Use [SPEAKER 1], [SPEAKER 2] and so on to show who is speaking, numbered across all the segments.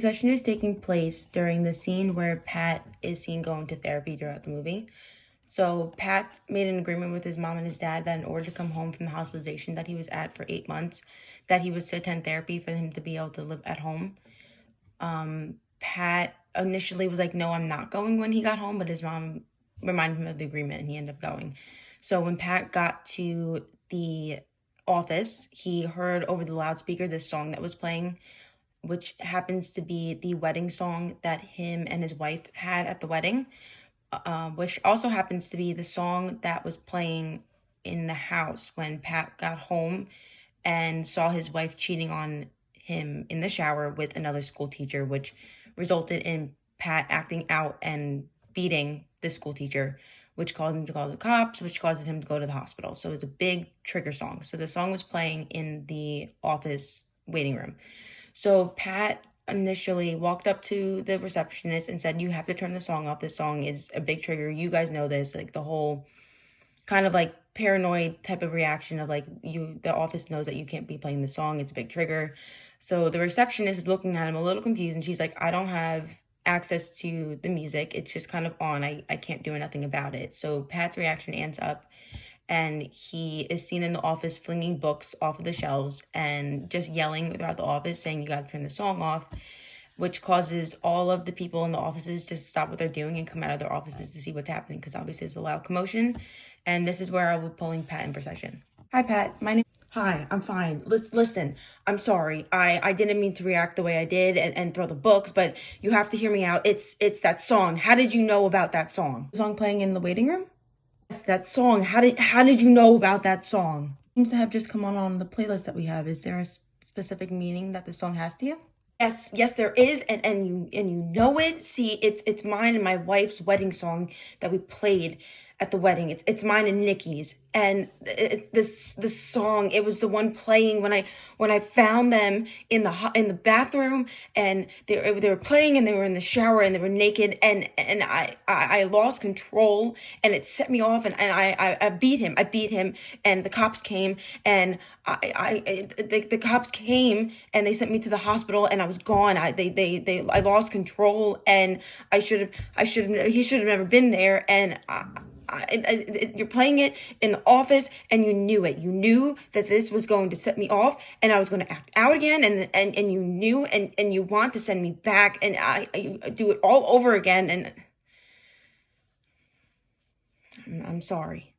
[SPEAKER 1] session is taking place during the scene where Pat is seen going to therapy throughout the movie. So Pat made an agreement with his mom and his dad that in order to come home from the hospitalization that he was at for 8 months, that he was to attend therapy for him to be able to live at home. Pat initially was like, no, I'm not going when he got home, but his mom reminded him of the agreement and he ended up going. So when Pat got to the office, he heard over the loudspeaker this song that was playing, which happens to be the wedding song that him and his wife had at the wedding, which also happens to be the song that was playing in the house when Pat got home and saw his wife cheating on him in the shower with another school teacher, which resulted in Pat acting out and beating the school teacher, which caused him to call the cops, which caused him to go to the hospital. So it was a big trigger song. So the song was playing in the office waiting room. So Pat initially walked up to the receptionist and said, you have to turn the song off. This song is a big trigger. You guys know this, like the whole kind of like paranoid type of reaction of like, the office knows that you can't be playing the song. It's a big trigger. So the receptionist is looking at him a little confused and she's like, I don't have access to the music. It's just kind of on. I can't do nothing about it. So Pat's reaction ends up and he is seen in the office flinging books off of the shelves and just yelling throughout the office saying, you got to turn the song off, which causes all of the people in the offices to stop what they're doing and come out of their offices to see what's happening because obviously there's a loud commotion. And this is where I will be pulling Pat in for session. Hi, Pat. Hi, I'm fine. Listen, I'm sorry. I didn't mean to react the way I did and throw the books, but you have to hear me out. It's that song. How did you know about that song? The song playing in the waiting room? Yes, that song. How did you know about that song? Seems to have just come on the playlist that we have. Is there a specific meaning that the song has to you? Yes, there is, and you know it. See, it's mine and my wife's wedding song that we played at the wedding. It's mine and Nikki's, and this song. It was the one playing when I found them in the bathroom, and they were playing, and they were in the shower, and they were naked, and I lost control, and it set me off, and I beat him. And the cops came, and the cops came, and they sent me to the hospital, and I was gone. I lost control, and he should have never been there, and you're playing it in the office and you knew it. You knew that this was going to set me off and I was going to act out again, and you knew, and you want to send me back, and I do it all over again, and I'm sorry.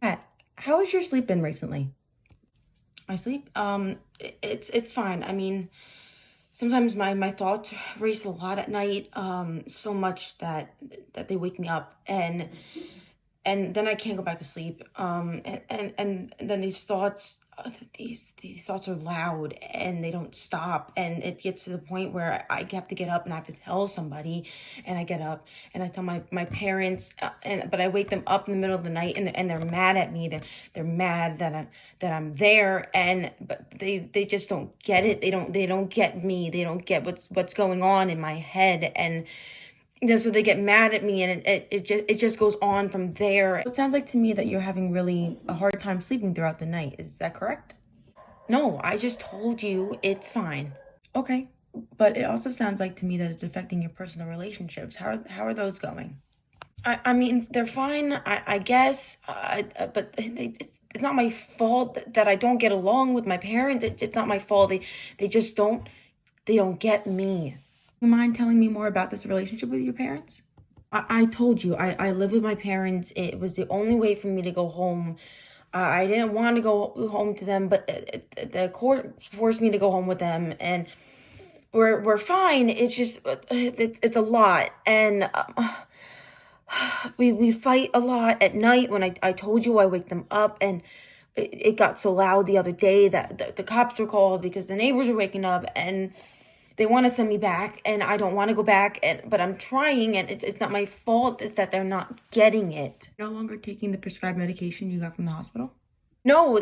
[SPEAKER 1] Pat, how has your sleep been recently? My sleep? It's fine. I mean, sometimes my thoughts race a lot at night, so much that they wake me up, and then I can't go back to sleep. And then these thoughts, these thoughts are loud and they don't stop, and it gets to the point where I have to get up and I have to tell somebody, and I get up and I tell my parents, but I wake them up in the middle of the night, and they're mad at me. They're mad that I'm there, but they just don't get it. They don't get me. They don't get what's going on in my head, and so they get mad at me, and it just goes on from there. It sounds like to me that you're having really a hard time sleeping throughout the night. Is that correct? No, I just told you it's fine. Okay, but it also sounds like to me that it's affecting your personal relationships. How are those going? I mean, they're fine, I guess, but it's not my fault that I don't get along with my parents. It's not my fault. They just don't get me. You mind telling me more about this relationship with your parents? I told you, I live with my parents. It was the only way for me to go home. I didn't want to go home to them, but the court forced me to go home with them, and we're fine. It's just it's a lot, and we fight a lot at night. When I told you, I wake them up, and it got so loud the other day that the cops were called because the neighbors were waking up, and they want to send me back, and I don't want to go back, but I'm trying, and it's not my fault. It's that they're not getting it. No longer taking the prescribed medication you got from the hospital? No,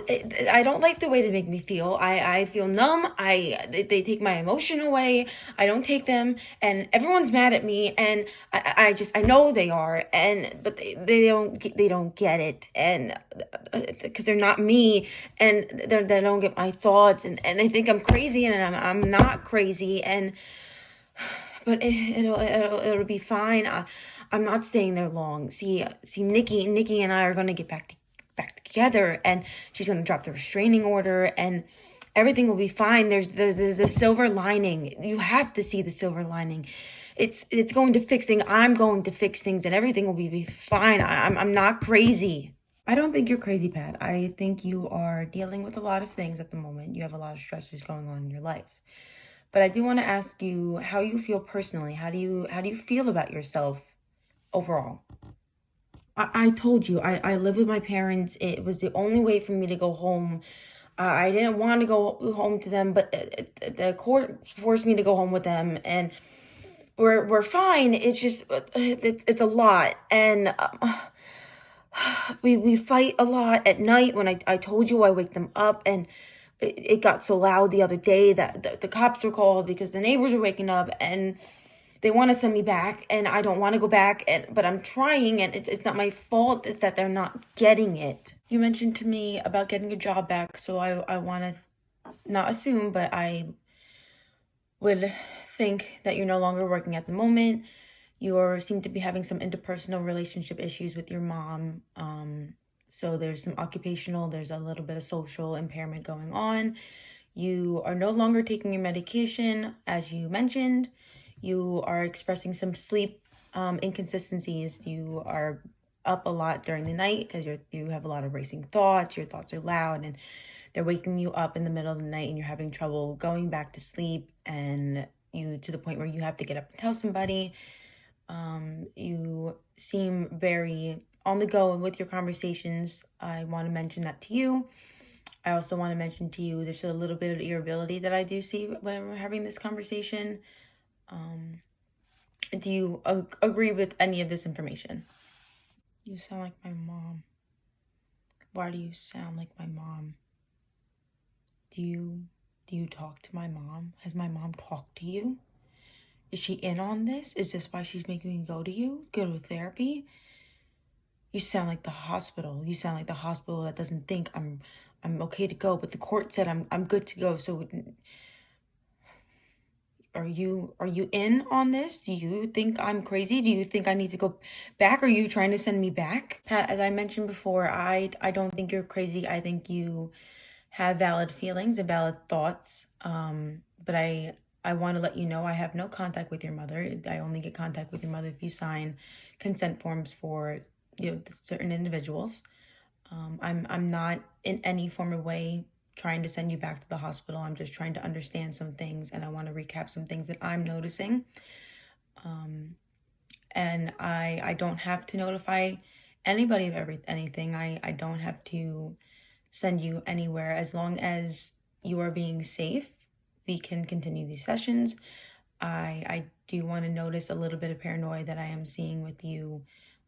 [SPEAKER 1] I don't like the way they make me feel. I feel numb. They take my emotion away. I don't take them, and everyone's mad at me, and I know they are, and but they don't get it, and because they're not me, and they don't get my thoughts, and they think I'm crazy, and I'm not crazy, and but it'll be fine. I'm not staying there long. See, Nikki and I are gonna get back together, and she's gonna drop the restraining order, and everything will be fine. There's a silver lining. You have to see the silver lining. It's going to fix things. I'm going to fix things, and everything will be fine. I'm not crazy. I don't think you're crazy, Pat. I think you are dealing with a lot of things at the moment. You have a lot of stressors going on in your life. But I do want to ask you how you feel personally. How do you feel about yourself overall? I told you, I live with my parents. It was the only way for me to go home. I didn't want to go home to them, but the court forced me to go home with them, and we're fine. It's just it's a lot, and we fight a lot at night. When I told you, I wake them up, and it got so loud the other day that the cops were called because the neighbors were waking up, and they want to send me back, and I don't want to go back, but I'm trying, and it's not my fault that they're not getting it. You mentioned to me about getting a job back, so I want to not assume, but I would think that you're no longer working at the moment. You seem to be having some interpersonal relationship issues with your mom. So there's some occupational, there's a little bit of social impairment going on. You are no longer taking your medication, as you mentioned. You are expressing some sleep inconsistencies. You are up a lot during the night because you have a lot of racing thoughts. Your thoughts are loud, and they're waking you up in the middle of the night, and you're having trouble going back to sleep, and you to the point where you have to get up and tell somebody. You seem very on the go with your conversations. I want to mention that to you. I also want to mention to you there's a little bit of irritability that I do see when we're having this conversation. Do you agree with any of this information? You sound like my mom. Why do you sound like my mom? Do you talk to my mom? Has my mom talked to you? Is she in on this? Is this why she's making me go to therapy? You sound like the hospital. You sound like the hospital that doesn't think I'm okay to go, but the court said I'm good to go. So are you in on this? Do you think I'm crazy? Do you think I need to go back? Are you trying to send me back? Pat, as I mentioned before, I don't think you're crazy. I think you have valid feelings and valid thoughts. But I want to let you know I have no contact with your mother. I only get contact with your mother if you sign consent forms for certain individuals. I'm not in any form of way trying to send you back to the hospital. I'm just trying to understand some things, and I want to recap some things that I'm noticing. And I don't have to notify anybody of anything. I don't have to send you anywhere. As long as you are being safe, we can continue these sessions. I do want to notice a little bit of paranoia that I am seeing with you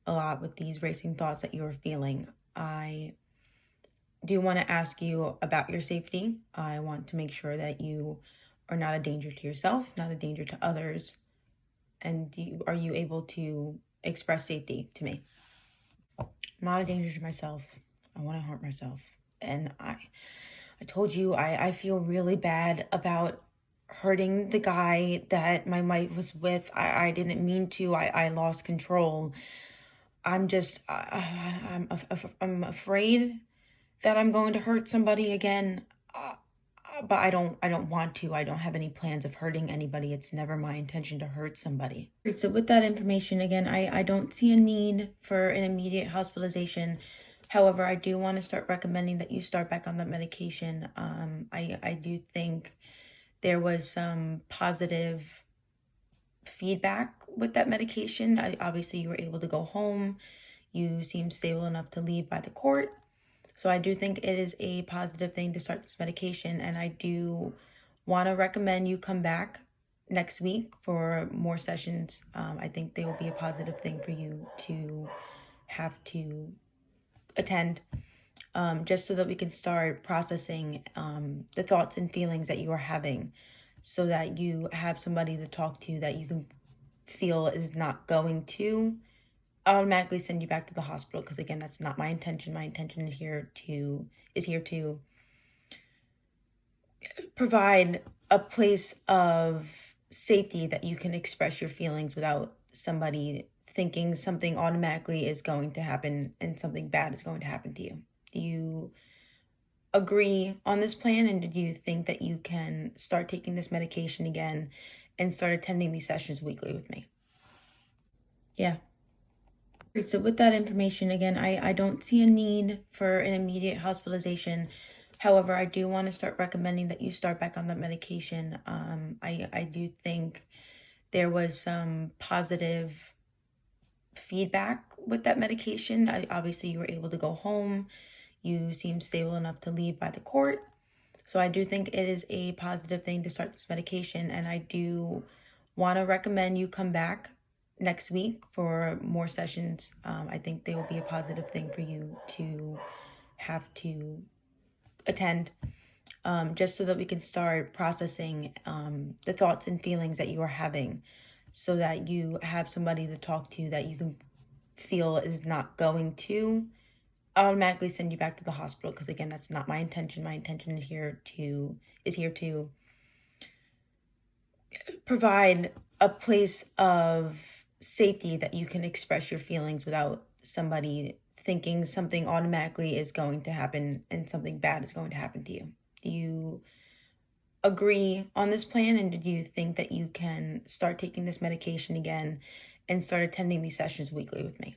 [SPEAKER 1] a lot with these racing thoughts that you're feeling. I do want to ask you about your safety. I want to make sure that you are not a danger to yourself, not a danger to others. And are you able to express safety to me? I'm not a danger to myself. I want to harm myself. And I told you I feel really bad about hurting the guy that my wife was with. I didn't mean to. I lost control. I'm just I'm afraid that I'm going to hurt somebody again. But I don't want to. I don't have any plans of hurting anybody. It's never my intention to hurt somebody. So with that information, again, I don't see a need for an immediate hospitalization. However, I do want to start recommending that you start back on that medication. I do think there was some positive feedback with that medication. Obviously, you were able to go home. You seem stable enough to leave by the court. So I do think it is a positive thing to start this medication, and I do want to recommend you come back next week for more sessions. I think they will be a positive thing for you to have to attend. just so that we can start processing the thoughts and feelings that you are having, so that you have somebody to talk to that you can feel is not going to automatically send you back to the hospital, because again, that's not my intention. My intention is here to provide a place of safety that you can express your feelings without somebody thinking something automatically is going to happen and something bad is going to happen to you. Do you agree on this plan, and do you think that you can start taking this medication again and start attending these sessions weekly with me? Yeah. Great. So with that information, again, I don't see a need for an immediate hospitalization. However, I do want to start recommending that you start back on that medication. I do think there was some positive feedback with that medication. Obviously, you were able to go home. You seem stable enough to leave by the court. So I do think it is a positive thing to start this medication, and I do want to recommend you come back next week for more sessions. I think they will be a positive thing for you to have to attend, just so that we can start processing the thoughts and feelings that you are having, so that you have somebody to talk to that you can feel is not going to automatically send you back to the hospital, because again, that's not my intention. My intention is here to provide a place of safety that you can express your feelings without somebody thinking something automatically is going to happen and something bad is going to happen to you. Do you agree on this plan, and do you think that you can start taking this medication again and start attending these sessions weekly with me?